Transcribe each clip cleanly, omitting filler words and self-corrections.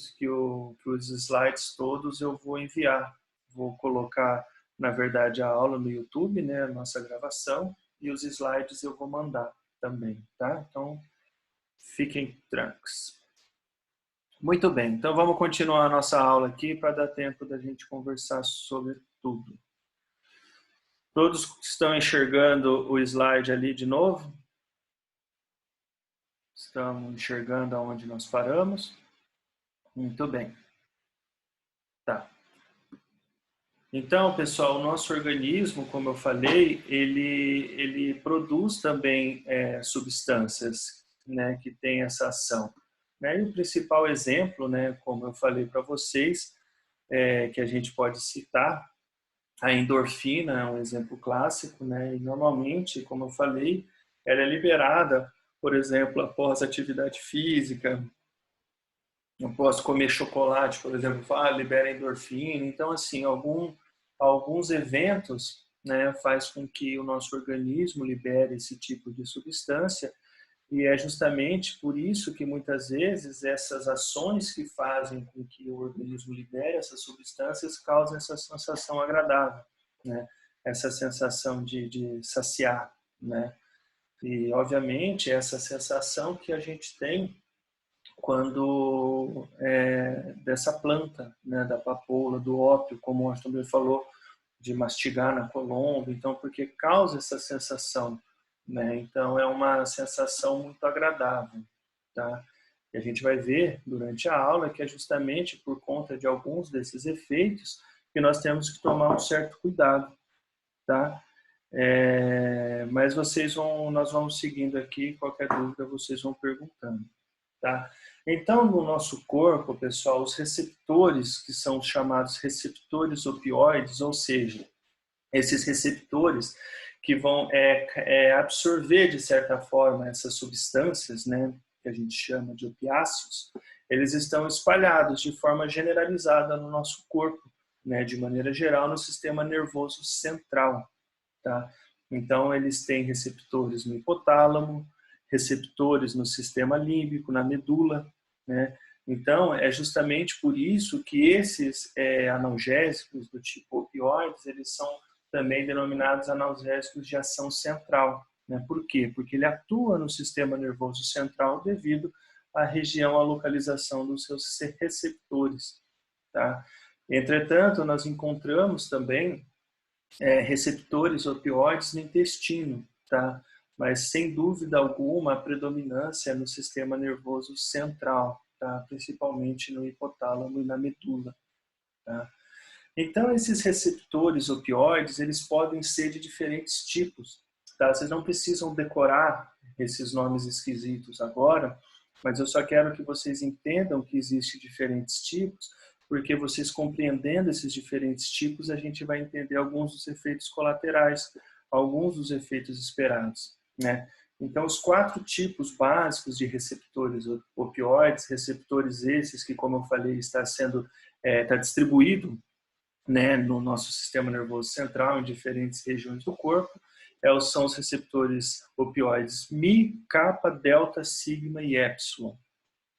que os slides todos eu vou enviar. Vou colocar, na verdade, a aula no YouTube, né, a nossa gravação, e os slides eu vou mandar também, tá? Então, fiquem tranquilos. Muito bem, então vamos continuar a nossa aula aqui para dar tempo da gente conversar sobre tudo. Todos estão enxergando o slide ali de novo? Estamos enxergando aonde nós paramos? Muito bem. Tá. Então, pessoal, o nosso organismo, como eu falei, ele produz também substâncias, né, que têm essa ação. Né? E o principal exemplo, né, como eu falei para vocês, que a gente pode citar, a endorfina é um exemplo clássico, né? E normalmente, como eu falei, ela é liberada, por exemplo, após atividade física. Não posso comer chocolate, por exemplo, libera endorfina. Então, assim, alguns eventos, né, faz com que o nosso organismo libere esse tipo de substância, e é justamente por isso que muitas vezes essas ações que fazem com que o organismo libere essas substâncias causam essa sensação agradável, né? Essa sensação de saciar, né? E, obviamente, essa sensação que a gente tem quando dessa planta, né, da papoula, do ópio, como o Aston falou, de mastigar na colombo, então, porque causa essa sensação, né? Então, é uma sensação muito agradável, tá? E a gente vai ver durante a aula que é justamente por conta de alguns desses efeitos que nós temos que tomar um certo cuidado, tá? Mas nós vamos seguindo aqui, qualquer dúvida vocês vão perguntando, tá? Então, no nosso corpo, pessoal, os receptores, que são chamados receptores opioides, ou seja, esses receptores que vão absorver, de certa forma, essas substâncias, né, que a gente chama de opiáceos, eles estão espalhados de forma generalizada no nosso corpo, né, de maneira geral, no sistema nervoso central, tá? Então, eles têm receptores no hipotálamo, receptores no sistema límbico, na medula, né? Então, é justamente por isso que esses analgésicos do tipo opioides, eles são também denominados analgésicos de ação central, né? Por quê? Porque ele atua no sistema nervoso central devido à região, à localização dos seus receptores, tá? Entretanto, nós encontramos também receptores opioides no intestino, tá? Mas, sem dúvida alguma, a predominância é no sistema nervoso central, tá? Principalmente no hipotálamo e na medula, tá? Então, esses receptores opioides, eles podem ser de diferentes tipos, tá? Vocês não precisam decorar esses nomes esquisitos agora, mas eu só quero que vocês entendam que existem diferentes tipos, porque vocês compreendendo esses diferentes tipos, a gente vai entender alguns dos efeitos colaterais, alguns dos efeitos esperados, né? Então, os 4 tipos básicos de receptores opioides, receptores esses que, como eu falei, está distribuído, né, no nosso sistema nervoso central, em diferentes regiões do corpo, são os receptores opioides Mi, Kappa, Delta, Sigma e Epsilon,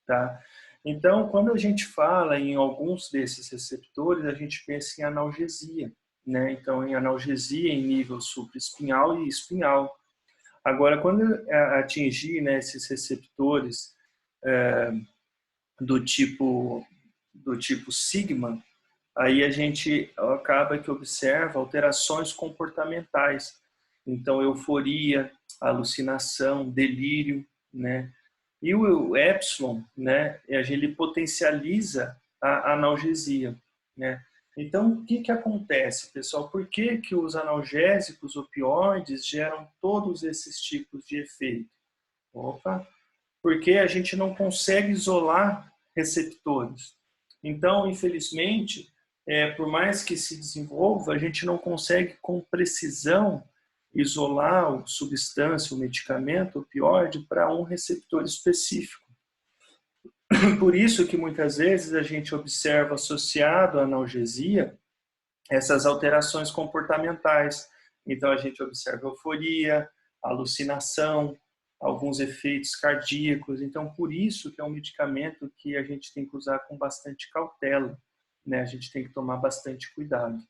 tá? Então, quando a gente fala em alguns desses receptores, a gente pensa em analgesia, né? Então, em analgesia em nível supraespinhal e espinhal. Agora, quando atingir, né, esses receptores do tipo sigma, aí a gente acaba que observa alterações comportamentais. Então, euforia, alucinação, delírio, né? E o epsilon, né, ele potencializa a analgesia, né? Então, o que acontece, pessoal? Por que os analgésicos opioides geram todos esses tipos de efeito? Opa! Porque a gente não consegue isolar receptores. Então, infelizmente, por mais que se desenvolva, a gente não consegue com precisão isolar a substância, o medicamento, o opioide, para um receptor específico. Por isso que muitas vezes a gente observa associado à analgesia essas alterações comportamentais. Então, a gente observa euforia, alucinação, alguns efeitos cardíacos. Então, por isso que é um medicamento que a gente tem que usar com bastante cautela, né? A gente tem que tomar bastante cuidado,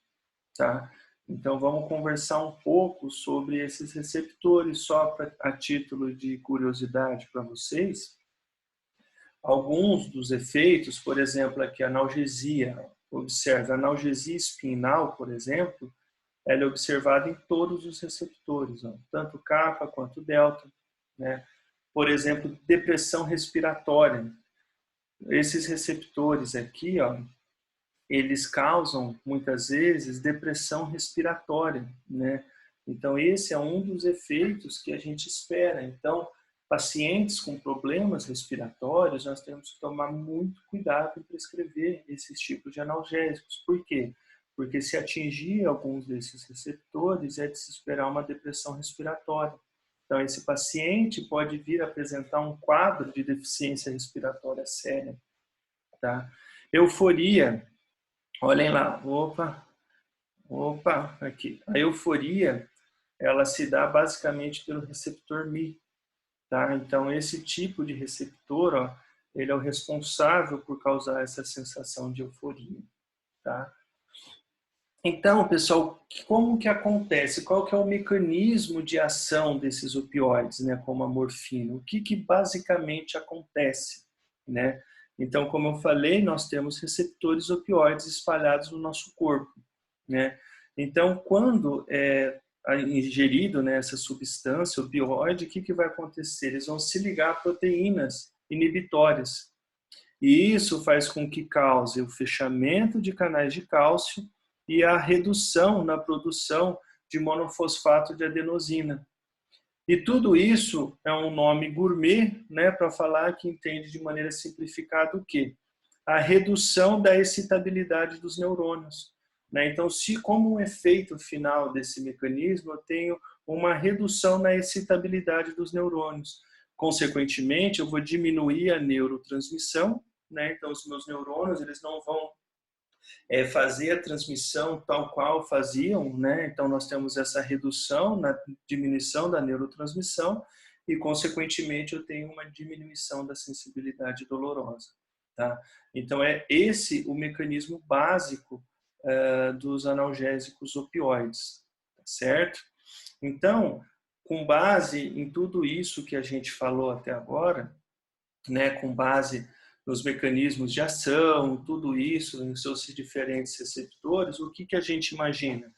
tá? Então, vamos conversar um pouco sobre esses receptores, só a título de curiosidade para vocês. Alguns dos efeitos, por exemplo, aqui a analgesia. Observe, a analgesia espinal, por exemplo, ela é observada em todos os receptores, ó, tanto kappa quanto delta, né? Por exemplo, depressão respiratória. Esses receptores aqui, ó, eles causam, muitas vezes, depressão respiratória, né? Então, esse é um dos efeitos que a gente espera. Então, pacientes com problemas respiratórios, nós temos que tomar muito cuidado em prescrever esses tipos de analgésicos. Por quê? Porque se atingir alguns desses receptores, é de se esperar uma depressão respiratória. Então, esse paciente pode vir a apresentar um quadro de deficiência respiratória séria, tá? Euforia. Olhem lá, opa, aqui. A euforia, ela se dá basicamente pelo receptor Mi, tá? Então, esse tipo de receptor, ó, ele é o responsável por causar essa sensação de euforia, tá? Então, pessoal, como que acontece? Qual que é o mecanismo de ação desses opioides, né, como a morfina? O que basicamente acontece, né? Então, como eu falei, nós temos receptores opioides espalhados no nosso corpo, né? Então, quando é ingerido, né, essa substância opioide, o que vai acontecer? Eles vão se ligar a proteínas inibitórias. E isso faz com que cause o fechamento de canais de cálcio e a redução na produção de monofosfato de adenosina. E tudo isso é um nome gourmet, né, para falar que entende de maneira simplificada o quê? A redução da excitabilidade dos neurônios, né? Então, se como um efeito final desse mecanismo, eu tenho uma redução na excitabilidade dos neurônios. Consequentemente, eu vou diminuir a neurotransmissão, né? Então, os meus neurônios, eles não vão fazer a transmissão tal qual faziam, né? Então, nós temos essa redução na diminuição da neurotransmissão e, consequentemente, eu tenho uma diminuição da sensibilidade dolorosa, tá? Então, é esse o mecanismo básico dos analgésicos opioides, tá certo? Então, com base em tudo isso que a gente falou até agora, né, com base nos mecanismos de ação, tudo isso, em seus diferentes receptores, o que a gente imagina?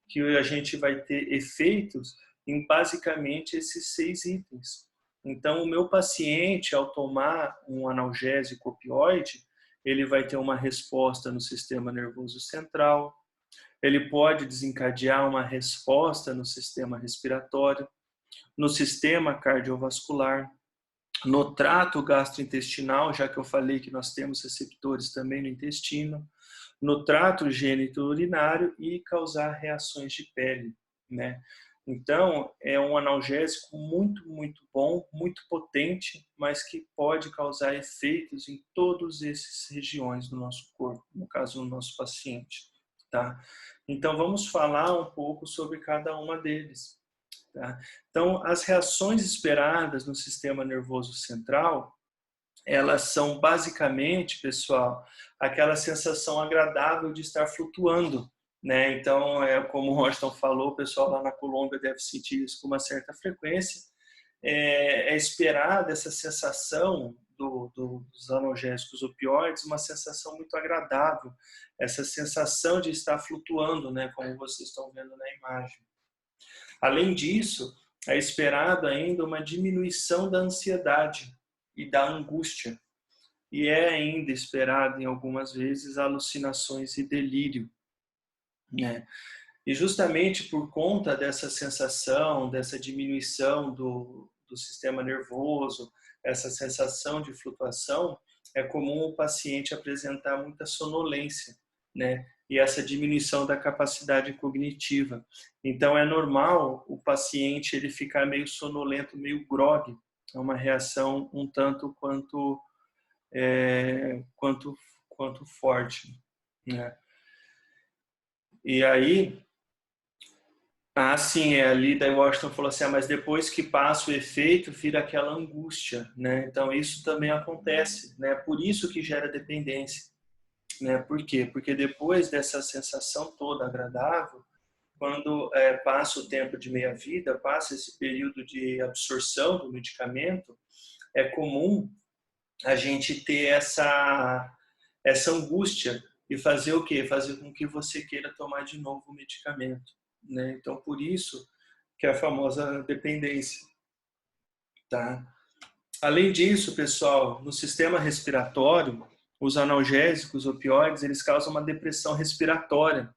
Que a gente vai ter efeitos em basicamente esses 6 itens. Então, o meu paciente, ao tomar um analgésico opioide, ele vai ter uma resposta no sistema nervoso central, ele pode desencadear uma resposta no sistema respiratório, no sistema cardiovascular, no trato gastrointestinal, já que eu falei que nós temos receptores também no intestino, no trato gênito-urinário e causar reações de pele, né? Então, é um analgésico muito, muito bom, muito potente, mas que pode causar efeitos em todas essas regiões do nosso corpo, no caso do nosso paciente, tá? Então, vamos falar um pouco sobre cada uma deles. Tá? Então, as reações esperadas no sistema nervoso central, elas são basicamente, pessoal, aquela sensação agradável de estar flutuando, né? Então, como o Washington falou, o pessoal lá na Colômbia deve sentir isso com uma certa frequência. É esperada essa sensação dos analgésicos opioides, uma sensação muito agradável, essa sensação de estar flutuando, né? Como vocês estão vendo na imagem. Além disso, é esperado ainda uma diminuição da ansiedade e da angústia. E é ainda esperado, em algumas vezes, alucinações e delírio, né? E justamente por conta dessa sensação, dessa diminuição do sistema nervoso, essa sensação de flutuação, é comum o paciente apresentar muita sonolência, né? E essa diminuição da capacidade cognitiva. Então, é normal o paciente ele ficar meio sonolento, meio grogue. É uma reação um tanto quanto forte, né? E aí, Ah, sim, é ali daí Washington falou assim, mas depois que passa o efeito, vira aquela angústia, né? Então isso também acontece, né? Por isso que gera dependência, né? Por quê? Porque depois dessa sensação toda agradável, quando passa o tempo de meia-vida, passa esse período de absorção do medicamento, é comum a gente ter essa angústia e fazer o quê? Fazer com que você queira tomar de novo o medicamento, né? Então, por isso que é a famosa dependência, tá? Além disso, pessoal, no sistema respiratório, os analgésicos, opioides, eles causam uma depressão respiratória.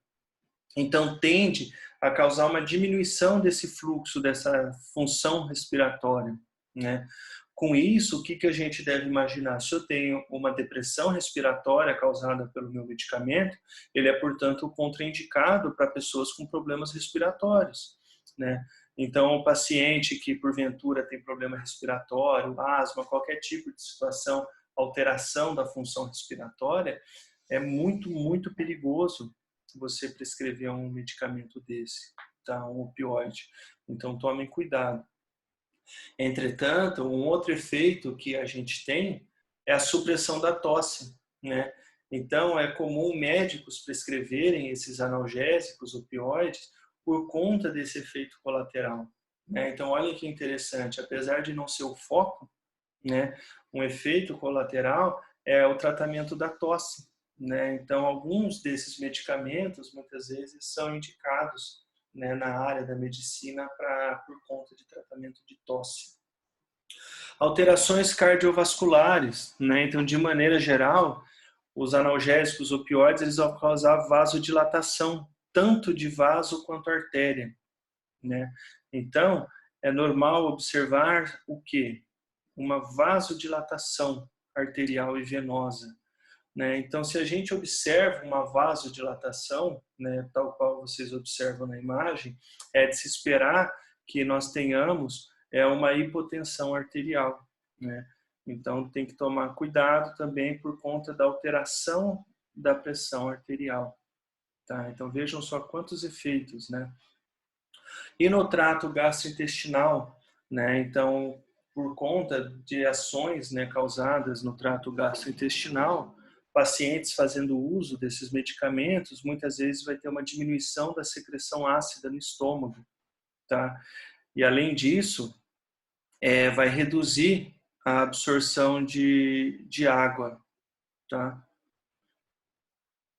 Então, tende a causar uma diminuição desse fluxo, dessa função respiratória, né? Com isso, o que a gente deve imaginar? Se eu tenho uma depressão respiratória causada pelo meu medicamento, ele é, portanto, contraindicado para pessoas com problemas respiratórios, né? Então, o paciente que, porventura, tem problema respiratório, asma, qualquer tipo de situação, alteração da função respiratória, é muito, muito perigoso você prescrever um medicamento desse, tá? Um opioide. Então, tomem cuidado. Entretanto, um outro efeito que a gente tem é a supressão da tosse, né? Então, é comum médicos prescreverem esses analgésicos, opioides, por conta desse efeito colateral, né? Então, olha que interessante, apesar de não ser o foco, né, um efeito colateral é o tratamento da tosse, né? Então, alguns desses medicamentos, muitas vezes, são indicados, né, na área da medicina por conta de tratamento de tosse. Alterações cardiovasculares, né? Então, de maneira geral, os analgésicos opioides, eles vão causar vasodilatação, tanto de vaso quanto artéria, né? Então, é normal observar o quê? Uma vasodilatação arterial e venosa, né? Então, se a gente observa uma vasodilatação, né, tal qual vocês observam na imagem, é de se esperar que nós tenhamos uma hipotensão arterial, né? Então, tem que tomar cuidado também por conta da alteração da pressão arterial, tá? Então, vejam só quantos efeitos, né? E no trato gastrointestinal, né? Então, por conta de ações, né, causadas no trato gastrointestinal, pacientes fazendo uso desses medicamentos, muitas vezes vai ter uma diminuição da secreção ácida no estômago, tá? E além disso, vai reduzir a absorção de água, tá?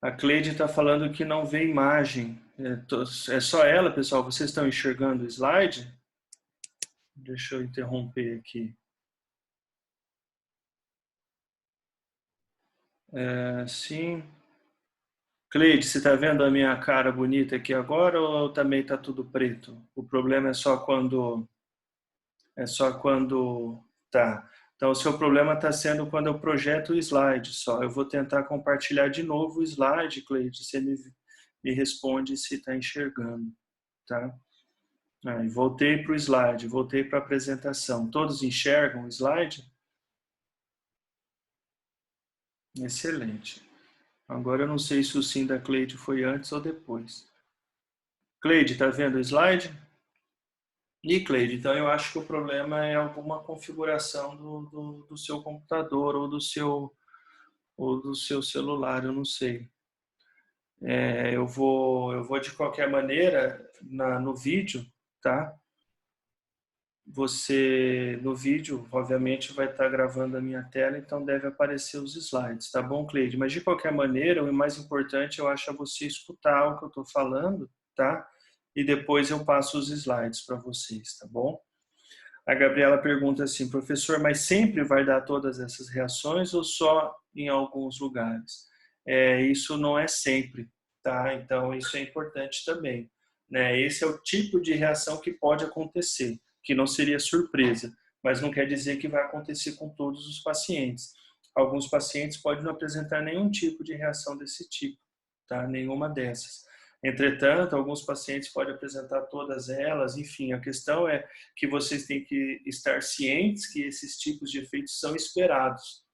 A Cleide está falando que não vê imagem. É só ela, pessoal? Vocês estão enxergando o slide? Deixa eu interromper aqui. Sim. Cleide, você está vendo a minha cara bonita aqui agora ou também está tudo preto? O problema é só quando tá. Então, o seu problema está sendo quando eu projeto o slide só. Eu vou tentar compartilhar de novo o slide, Cleide. Você me responde se está enxergando, tá? Aí, voltei para o slide, voltei para a apresentação. Todos enxergam o slide? Excelente. Agora eu não sei se o sim da Cleide foi antes ou depois. Cleide, está vendo o slide? E Cleide, então eu acho que o problema é alguma configuração do seu computador ou do seu celular, eu não sei. Eu vou de qualquer maneira no vídeo, tá? Você, no vídeo, obviamente, vai estar gravando a minha tela, então deve aparecer os slides, tá bom, Cleide? Mas, de qualquer maneira, o mais importante, eu acho, é você escutar o que eu estou falando, tá? E depois eu passo os slides para vocês, tá bom? A Gabriela pergunta assim, professor, mas sempre vai dar todas essas reações ou só em alguns lugares? Isso não é sempre, tá? Então, isso é importante também, né? Esse é o tipo de reação que pode acontecer, que não seria surpresa, mas não quer dizer que vai acontecer com todos os pacientes. Alguns pacientes podem não apresentar nenhum tipo de reação desse tipo, tá? Nenhuma dessas. Entretanto, alguns pacientes podem apresentar todas elas, enfim, a questão é que vocês têm que estar cientes que esses tipos de efeitos são esperados.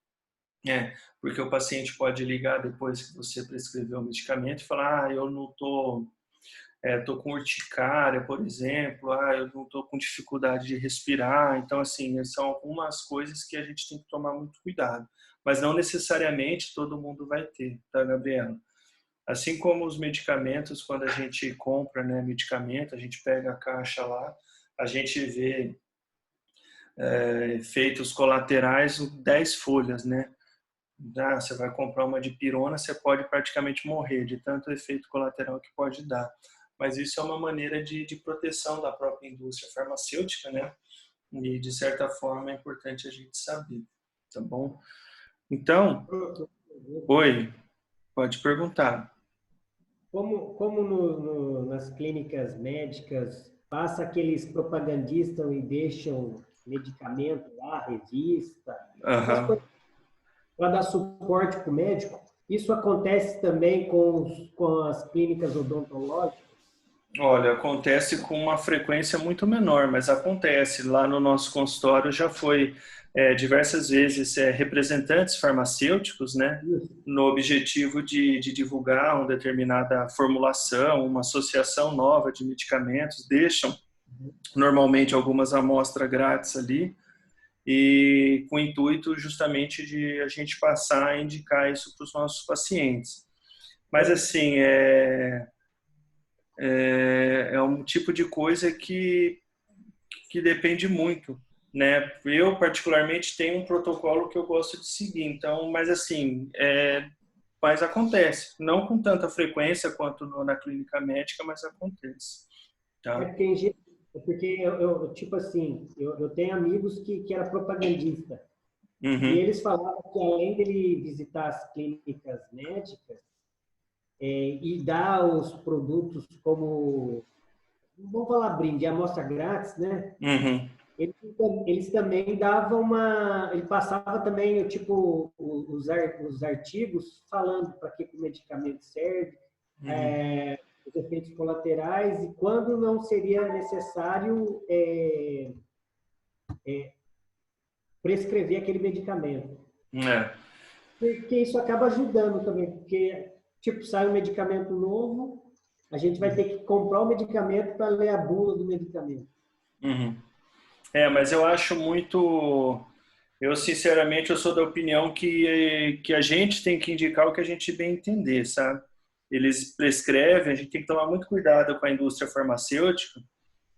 Porque o paciente pode ligar depois que você prescreveu o medicamento e falar, eu não estou estou com urticária, por exemplo, eu não estou com dificuldade de respirar. Então, assim, são algumas coisas que a gente tem que tomar muito cuidado. Mas não necessariamente todo mundo vai ter, tá, Gabriela? Assim como os medicamentos, quando a gente compra, né, medicamento, a gente pega a caixa lá, a gente vê efeitos colaterais, 10 folhas, né? Você vai comprar uma dipirona, você pode praticamente morrer de tanto efeito colateral que pode dar. Mas isso é uma maneira de proteção da própria indústria farmacêutica, né? E, de certa forma, é importante a gente saber, tá bom? Então, oi, pode perguntar. Como nas clínicas médicas passa aqueles propagandistas e deixam medicamento lá, revista, essas Aham. coisas para dar suporte para o médico, isso acontece também com as clínicas odontológicas? Olha, acontece com uma frequência muito menor, mas acontece. Lá no nosso consultório já foi diversas vezes representantes farmacêuticos, né, Isso. no objetivo de divulgar uma determinada formulação, uma associação nova de medicamentos, deixam normalmente algumas amostras grátis ali, e com o intuito justamente de a gente passar a indicar isso para os nossos pacientes. Mas assim, é um tipo de coisa que depende muito, né? Eu particularmente tenho um protocolo que eu gosto de seguir, então, mas assim, mas acontece, não com tanta frequência quanto na clínica médica, mas acontece, É tá? porque, é porque tipo assim, eu tenho amigos que era propagandista, e Uhum, eles falavam que além dele visitar as clínicas médicas e dar os produtos como, vamos falar brinde, amostra grátis, né? uhum, Eles, eles também davam uma. Ele passava também, tipo, os artigos falando para que o medicamento serve, uhum. os efeitos colaterais e quando não seria necessário prescrever aquele medicamento. É. Porque isso acaba ajudando também, porque, tipo, sai um medicamento novo, a gente vai ter que comprar o medicamento para ler a bula do medicamento. Uhum. Mas eu acho muito. Eu, sinceramente, eu sou da opinião que a gente tem que indicar o que a gente bem entender, sabe? Eles prescrevem, a gente tem que tomar muito cuidado com a indústria farmacêutica,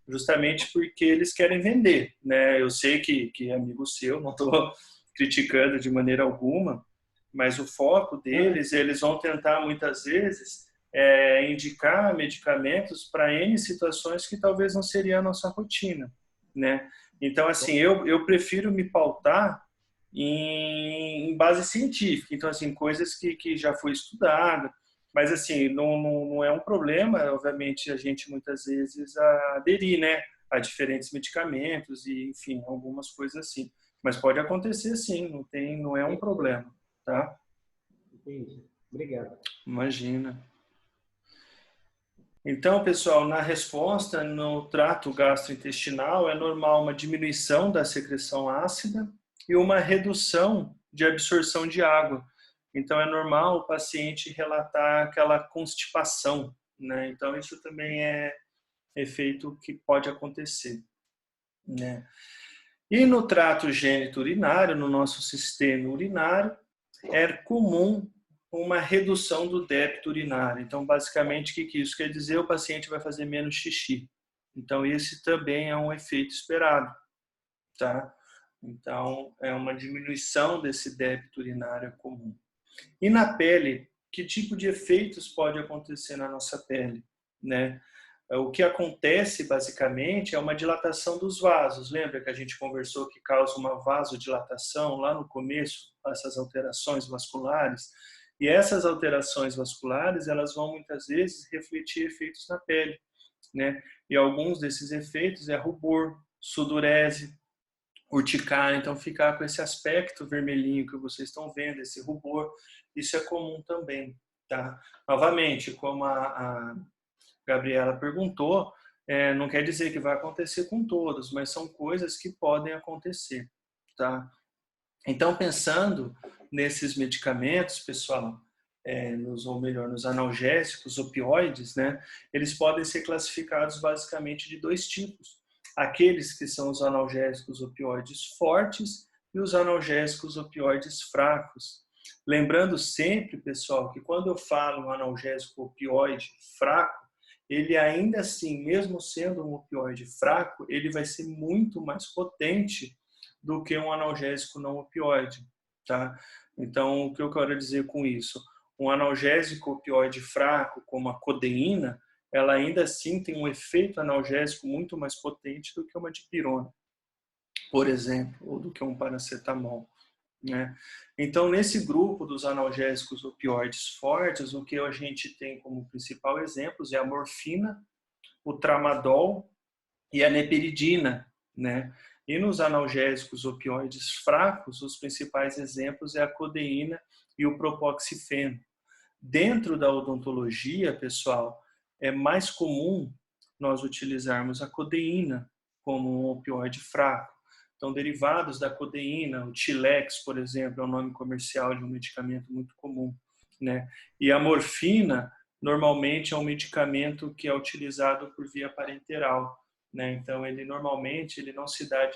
justamente porque eles querem vender, né? Eu sei que é amigo seu, não estou criticando de maneira alguma, mas o foco Né? deles, eles vão tentar muitas vezes indicar medicamentos para N situações que talvez não seria a nossa rotina, né? Então, assim, eu prefiro me pautar em base científica, então, assim, coisas que já foi estudada, mas, assim, não é um problema, obviamente, a gente muitas vezes aderir, né, a diferentes medicamentos e, enfim, algumas coisas assim. Mas pode acontecer sim, não é um problema, tá? Entendi. Obrigado. Imagina. Então, pessoal, na resposta, no trato gastrointestinal, é normal uma diminuição da secreção ácida e uma redução de absorção de água. Então, é normal o paciente relatar aquela constipação, né? Então, isso também é efeito que pode acontecer, né? E no trato gênito-urinário, no nosso sistema urinário, é comum uma redução do débito urinário. Então, basicamente, o que isso quer dizer? O paciente vai fazer menos xixi. Então, esse também é um efeito esperado, tá? Então, é uma diminuição desse débito urinário comum. E na pele, que tipo de efeitos pode acontecer na nossa pele, né? O que acontece basicamente é uma dilatação dos vasos. Lembra que a gente conversou que causa uma vasodilatação lá no começo, essas alterações vasculares? E essas alterações vasculares, elas vão muitas vezes refletir efeitos na pele, né? E alguns desses efeitos é rubor, sudorese, urticária, então ficar com esse aspecto vermelhinho que vocês estão vendo, esse rubor, isso é comum também, tá? Novamente, como a Gabriela perguntou, não quer dizer que vai acontecer com todos, mas são coisas que podem acontecer, tá? Então, pensando nesses medicamentos, pessoal, ou melhor, nos analgésicos, opioides, né, eles podem ser classificados basicamente de dois tipos. Aqueles que são os analgésicos opioides fortes e os analgésicos opioides fracos. Lembrando sempre, pessoal, que quando eu falo um analgésico opioide fraco, ele ainda assim, mesmo sendo um opioide fraco, ele vai ser muito mais potente do que um analgésico não opioide, tá? Então, o que eu quero dizer com isso? Um analgésico opioide fraco, como a codeína, ela ainda assim tem um efeito analgésico muito mais potente do que uma dipirona, por exemplo, ou do que um paracetamol, né? Então, nesse grupo dos analgésicos opioides fortes, o que a gente tem como principal exemplos é a morfina, o tramadol e a neperidina, né? E nos analgésicos opioides fracos, os principais exemplos é a codeína e o propoxifeno. Dentro da odontologia, pessoal, é mais comum nós utilizarmos a codeína como um opioide fraco. Então, derivados da codeína, o Tilex, por exemplo, é o nome comercial de um medicamento muito comum, né? E a morfina, normalmente, é um medicamento que é utilizado por via parenteral, né? Então, ele normalmente ele não se dá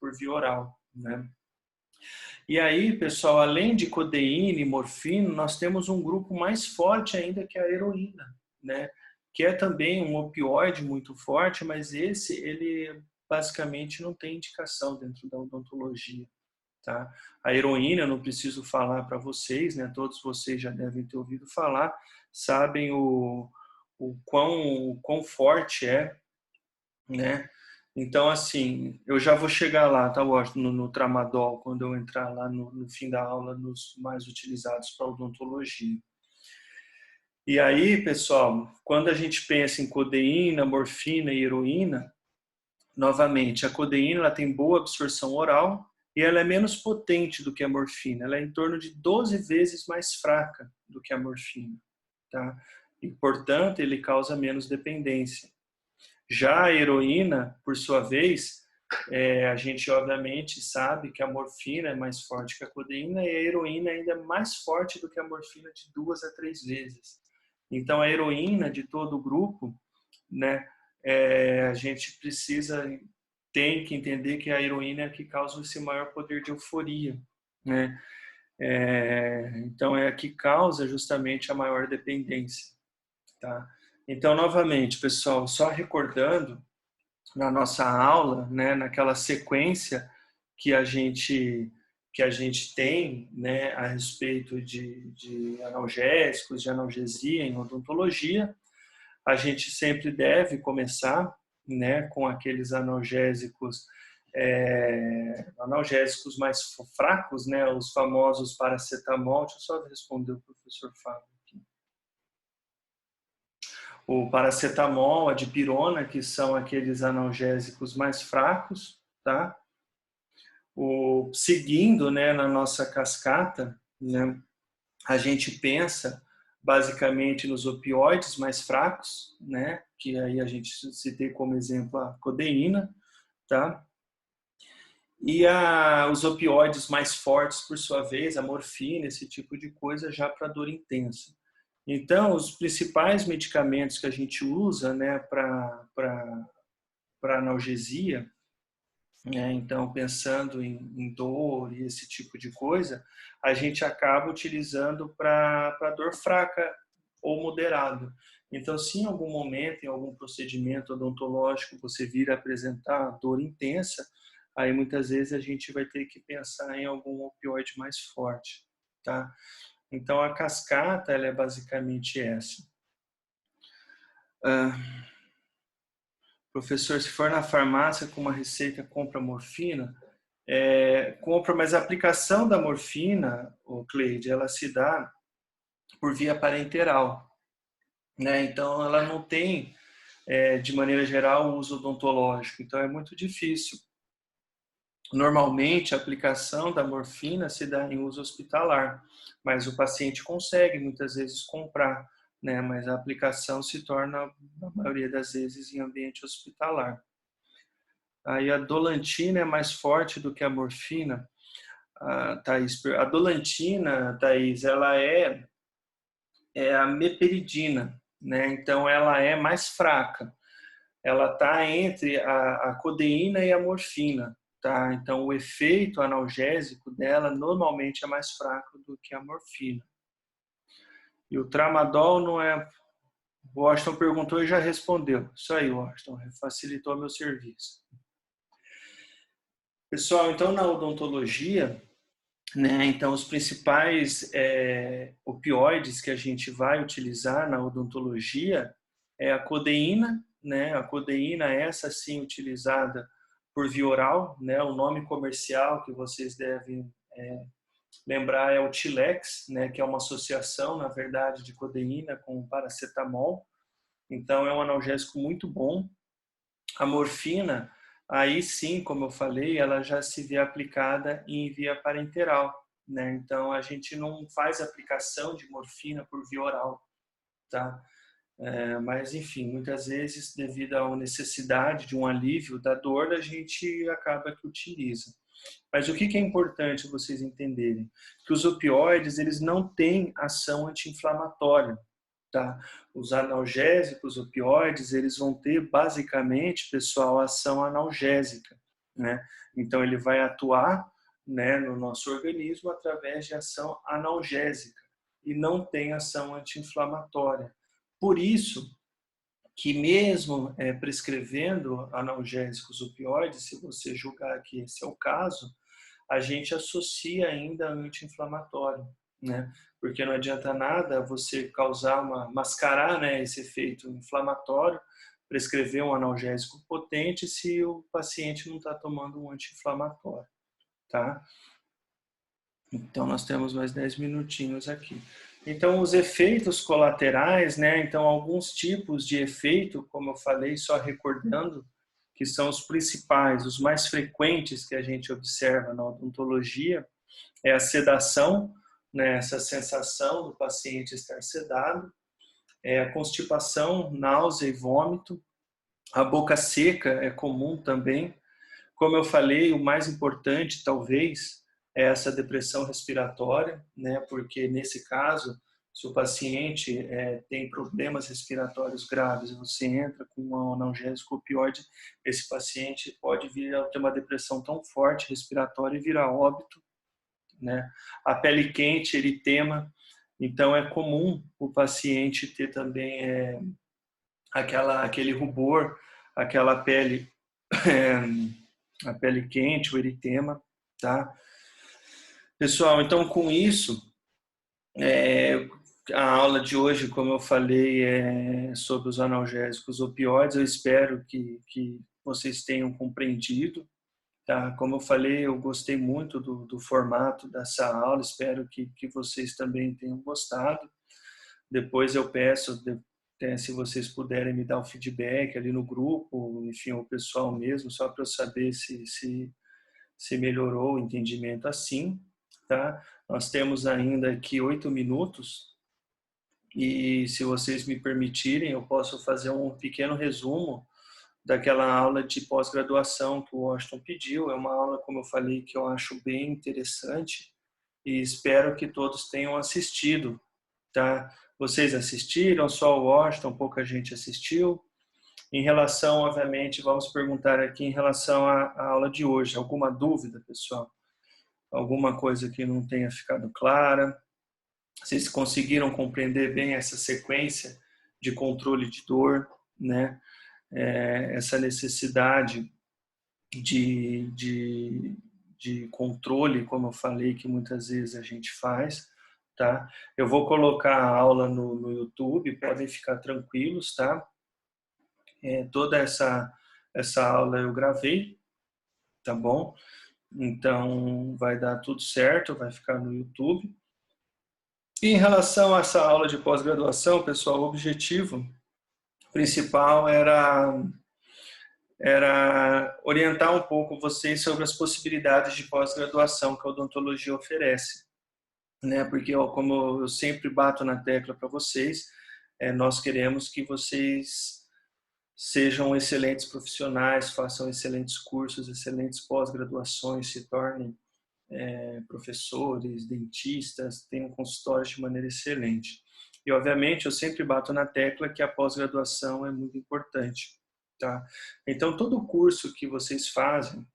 por via oral, né? E aí, pessoal, além de codeína e morfina, nós temos um grupo mais forte ainda que é a heroína, né? Que é também um opioide muito forte, mas ele basicamente não tem indicação dentro da odontologia, tá? A heroína, eu não preciso falar para vocês, né? Todos vocês já devem ter ouvido falar, sabem o quão forte é, né? Então, assim, eu já vou chegar lá, tá, Washington, no tramadol, quando eu entrar lá no fim da aula, nos mais utilizados para odontologia. E aí, pessoal, quando a gente pensa em codeína, morfina e heroína, novamente, a codeína ela tem boa absorção oral e ela é menos potente do que a morfina. Ela é em torno de 12 vezes mais fraca do que a morfina, tá? E, portanto, ele causa menos dependência. Já a heroína, por sua vez, a gente obviamente sabe que a morfina é mais forte que a codeína e a heroína ainda é mais forte do que a morfina de 2 a 3 vezes. Então, a heroína de todo o grupo, né, a gente tem que entender que a heroína é a que causa esse maior poder de euforia, né? Então, é a que causa justamente a maior dependência, tá? Então, novamente, pessoal, só recordando, na nossa aula, né, naquela sequência que a gente tem, né, a respeito de analgésicos, de analgesia em odontologia, a gente sempre deve começar, né, com aqueles analgésicos mais fracos, né, os famosos paracetamol. Deixa eu só responder o professor Fábio aqui. O paracetamol, a dipirona, que são aqueles analgésicos mais fracos, tá? Seguindo, né, na nossa cascata, né, a gente pensa basicamente nos opioides mais fracos, né, que aí a gente citei como exemplo a codeína, tá? E os opioides mais fortes, por sua vez, a morfina, esse tipo de coisa, já para dor intensa. Então, os principais medicamentos que a gente usa, né, para analgesia, né, então pensando em dor e esse tipo de coisa, a gente acaba utilizando para dor fraca ou moderada. Então, se em algum momento, em algum procedimento odontológico, você vir a apresentar dor intensa, aí muitas vezes a gente vai ter que pensar em algum opioide mais forte, tá? Então, a cascata, ela é basicamente essa. Professor, se for na farmácia com uma receita, compra morfina, compra, mas a aplicação da morfina, o Cleide, ela se dá por via parenteral, né? Então, ela não tem, de maneira geral, uso odontológico. Então, é muito difícil. Normalmente, a aplicação da morfina se dá em uso hospitalar, mas o paciente consegue, muitas vezes, comprar, né? Mas a aplicação se torna, na maioria das vezes, em ambiente hospitalar. Aí a dolantina é mais forte do que a morfina, Thaís. A dolantina, Thaís, ela é é a meperidina, né? Então ela é mais fraca. Ela está entre a codeína e a morfina, tá? Então o efeito analgésico dela normalmente é mais fraco do que a morfina. E o tramadol não é. O Washington perguntou e já respondeu. Isso aí, Washington, facilitou meu serviço. Pessoal, então na odontologia, né, então os principais opioides que a gente vai utilizar na odontologia é a codeína, né? A codeína essa sim utilizada por via oral, né? O nome comercial que vocês devem lembrar é o Tilex, né? Que é uma associação, na verdade, de codeína com paracetamol. Então é um analgésico muito bom. A morfina, aí sim, como eu falei, ela já se vê aplicada em via parenteral, né? Então a gente não faz aplicação de morfina por via oral, tá? Mas enfim, muitas vezes devido à necessidade de um alívio da dor, a gente acaba que utiliza. Mas o que é importante vocês entenderem? Que os opioides, eles não têm ação anti-inflamatória. Tá? Os analgésicos, opioides, eles vão ter basicamente, pessoal, ação analgésica, né? Então ele vai atuar, né, no nosso organismo através de ação analgésica e não tem ação anti-inflamatória. Por isso que mesmo prescrevendo analgésicos opioides, se você julgar que esse é o caso, a gente associa ainda anti-inflamatório, né? Porque não adianta nada você mascarar, né, esse efeito inflamatório, prescrever um analgésico potente se o paciente não está tomando um anti-inflamatório, tá? Então nós temos mais 10 minutinhos aqui. Então os efeitos colaterais, né? Então alguns tipos de efeito, como eu falei, só recordando, que são os principais, os mais frequentes que a gente observa na odontologia, é a sedação, né, essa sensação do paciente estar sedado, é a constipação, náusea e vômito, a boca seca é comum também. Como eu falei, o mais importante talvez é essa depressão respiratória, né, porque nesse caso, se o paciente tem problemas respiratórios graves, você entra com um analgésico opioide, esse paciente pode vir a ter uma depressão tão forte respiratória e virar óbito, né? A pele quente, eritema, então é comum o paciente ter também aquele rubor, aquela pele, a pele quente, o eritema, tá? Pessoal, então com isso, a aula de hoje, como eu falei, é sobre os analgésicos opioides. Eu espero que vocês tenham compreendido. Tá? Como eu falei, eu gostei muito do formato dessa aula, espero que vocês também tenham gostado. Depois eu peço, se vocês puderem me dar o feedback ali no grupo, enfim, o pessoal mesmo, só para eu saber se melhorou o entendimento assim. Tá? Nós temos ainda aqui 8 minutos e, se vocês me permitirem, eu posso fazer um pequeno resumo daquela aula de pós-graduação que o Washington pediu. É uma aula, como eu falei, que eu acho bem interessante e espero que todos tenham assistido, tá? Vocês assistiram? Só o Washington, pouca gente assistiu. Em relação, obviamente, vamos perguntar aqui em relação à aula de hoje. Alguma dúvida, pessoal? Alguma coisa que não tenha ficado clara? Vocês conseguiram compreender bem essa sequência de controle de dor, né? Essa necessidade de controle, como eu falei, que muitas vezes a gente faz, tá? Eu vou colocar a aula no YouTube, podem ficar tranquilos, tá? Toda essa aula eu gravei, tá bom? Então vai dar tudo certo, vai ficar no YouTube. E em relação a essa aula de pós-graduação, pessoal, o objetivo principal era orientar um pouco vocês sobre as possibilidades de pós-graduação que a odontologia oferece, né? Porque, como eu sempre bato na tecla para vocês, nós queremos que vocês sejam excelentes profissionais, façam excelentes cursos, excelentes pós-graduações, se tornem professores, dentistas, tenham consultórios de maneira excelente. E, obviamente, eu sempre bato na tecla que a pós-graduação é muito importante, tá? Então, todo curso que vocês fazem,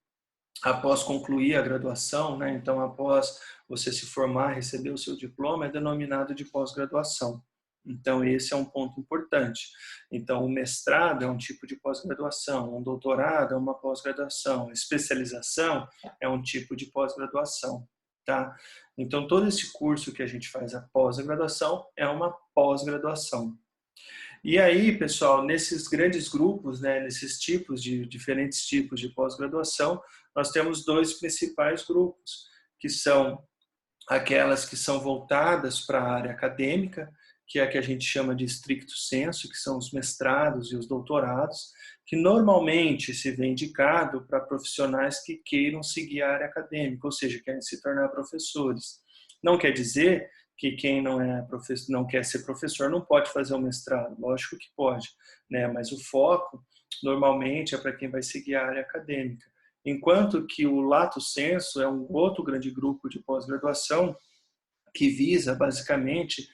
após concluir a graduação, né? Então, após você se formar, receber o seu diploma, é denominado de pós-graduação. Então, esse é um ponto importante. Então, o mestrado é um tipo de pós-graduação, um doutorado é uma pós-graduação, especialização é um tipo de pós-graduação, tá? Então, todo esse curso que a gente faz após a graduação é uma pós-graduação. E aí, pessoal, nesses grandes grupos, né, nesses diferentes tipos de pós-graduação, nós temos dois principais grupos, que são aquelas que são voltadas para a área acadêmica, que é a que a gente chama de stricto sensu, que são os mestrados e os doutorados, que normalmente se vê indicado para profissionais que queiram seguir a área acadêmica, ou seja, querem se tornar professores. Não quer dizer que quem não quer ser professor não pode fazer um mestrado, lógico que pode, né? Mas o foco normalmente é para quem vai seguir a área acadêmica. Enquanto que o lato sensu é um outro grande grupo de pós-graduação que visa basicamente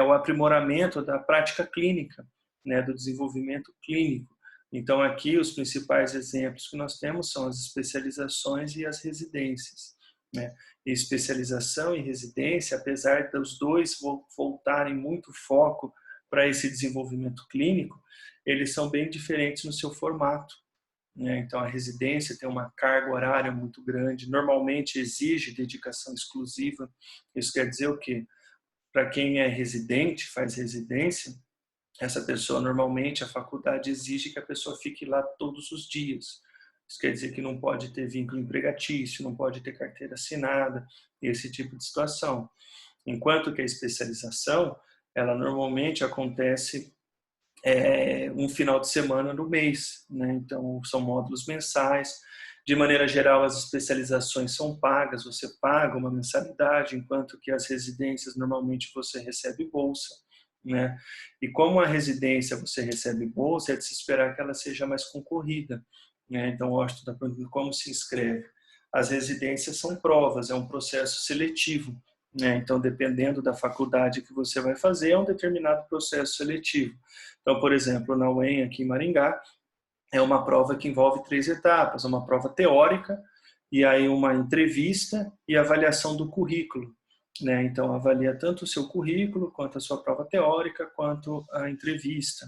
o aprimoramento da prática clínica, né, do desenvolvimento clínico. Então aqui os principais exemplos que nós temos são as especializações e as residências, né? E especialização e residência, apesar dos dois voltarem muito foco para esse desenvolvimento clínico, eles são bem diferentes no seu formato. Então, a residência tem uma carga horária muito grande, normalmente exige dedicação exclusiva. Isso quer dizer o quê? Para quem é residente, faz residência, essa pessoa, normalmente, a faculdade exige que a pessoa fique lá todos os dias. Isso quer dizer que não pode ter vínculo empregatício, não pode ter carteira assinada, esse tipo de situação. Enquanto que a especialização, ela normalmente acontece um final de semana no mês, né? Então são módulos mensais. De maneira geral, as especializações são pagas, você paga uma mensalidade, enquanto que as residências normalmente você recebe bolsa, né? E como a residência você recebe bolsa, é de se esperar que ela seja mais concorrida, né? Então, o Washington está perguntando como se inscreve. As residências são provas, é um processo seletivo, né? Então, dependendo da faculdade que você vai fazer, é um determinado processo seletivo. Então, por exemplo, na UEM, aqui em Maringá, é uma prova que envolve 3 etapas, uma prova teórica, e aí uma entrevista e avaliação do currículo, né? Então, avalia tanto o seu currículo, quanto a sua prova teórica, quanto a entrevista.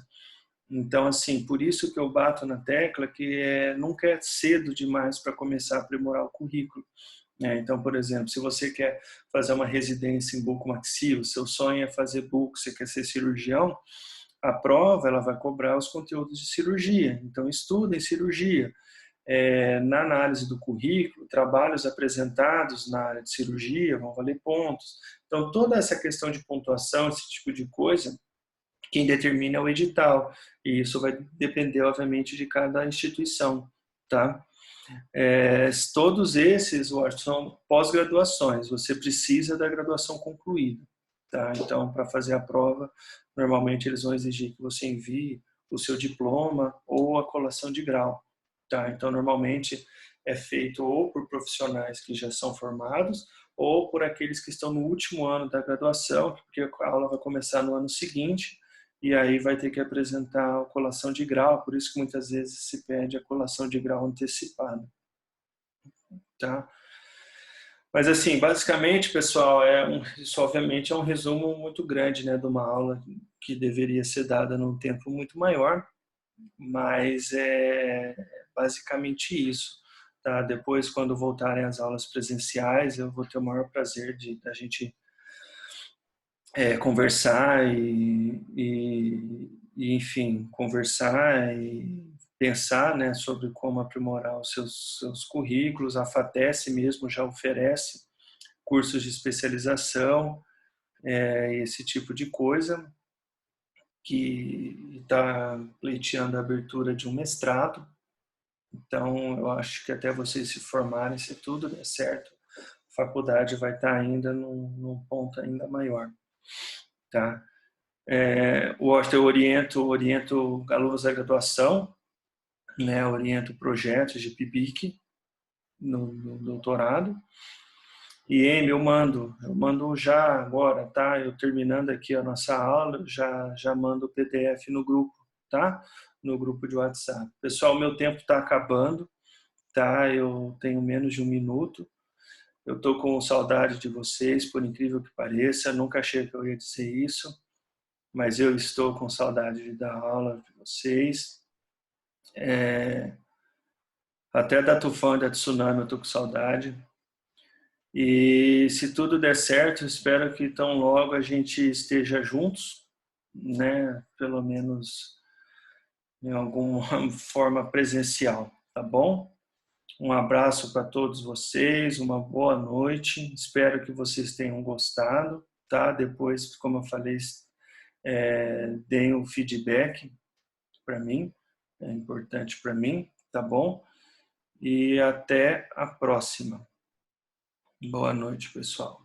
Então, assim, por isso que eu bato na tecla que nunca é cedo demais para começar a aprimorar o currículo. Então, por exemplo, se você quer fazer uma residência em bucomaxilo, seu sonho é fazer buco, você quer ser cirurgião, a prova ela vai cobrar os conteúdos de cirurgia. Então, estuda em cirurgia. Na análise do currículo, trabalhos apresentados na área de cirurgia vão valer pontos. Então, toda essa questão de pontuação, esse tipo de coisa, quem determina é o edital. E isso vai depender, obviamente, de cada instituição, tá? Todos esses, são pós-graduações. Você precisa da graduação concluída, tá? Então, para fazer a prova, normalmente eles vão exigir que você envie o seu diploma ou a colação de grau, tá? Então, normalmente é feito ou por profissionais que já são formados ou por aqueles que estão no último ano da graduação, porque a aula vai começar no ano seguinte e aí vai ter que apresentar a colação de grau, por isso que muitas vezes se pede a colação de grau antecipada, tá? Mas assim, basicamente, pessoal, isso obviamente é um resumo muito grande, né, de uma aula que deveria ser dada num tempo muito maior, mas é basicamente isso, tá? Depois, quando voltarem as aulas presenciais, eu vou ter o maior prazer da gente conversar enfim, conversar e pensar, né, sobre como aprimorar os seus currículos. A FATESC mesmo já oferece cursos de especialização, esse tipo de coisa, que está pleiteando a abertura de um mestrado. Então, eu acho que até vocês se formarem, se tudo der certo, a faculdade vai estar ainda num ponto ainda maior, tá? Eu oriento alunos da graduação, né? Oriento projetos de PIBIC no doutorado. E, Amy, eu mando já agora, tá? Eu terminando aqui a nossa aula, eu já mando o PDF no grupo, tá? No grupo de WhatsApp. Pessoal, meu tempo está acabando, tá? Eu tenho menos de 1 minuto. Eu estou com saudade de vocês, por incrível que pareça. Nunca achei que eu ia dizer isso, mas eu estou com saudade de dar aula de vocês. Até da Tufão e da Tsunami eu estou com saudade. E se tudo der certo, espero que tão logo a gente esteja juntos, né? Pelo menos em alguma forma presencial, tá bom? Um abraço para todos vocês, uma boa noite. Espero que vocês tenham gostado, tá? Depois, como eu falei, deem um feedback para mim, é importante para mim, tá bom? E até a próxima. Boa noite, pessoal.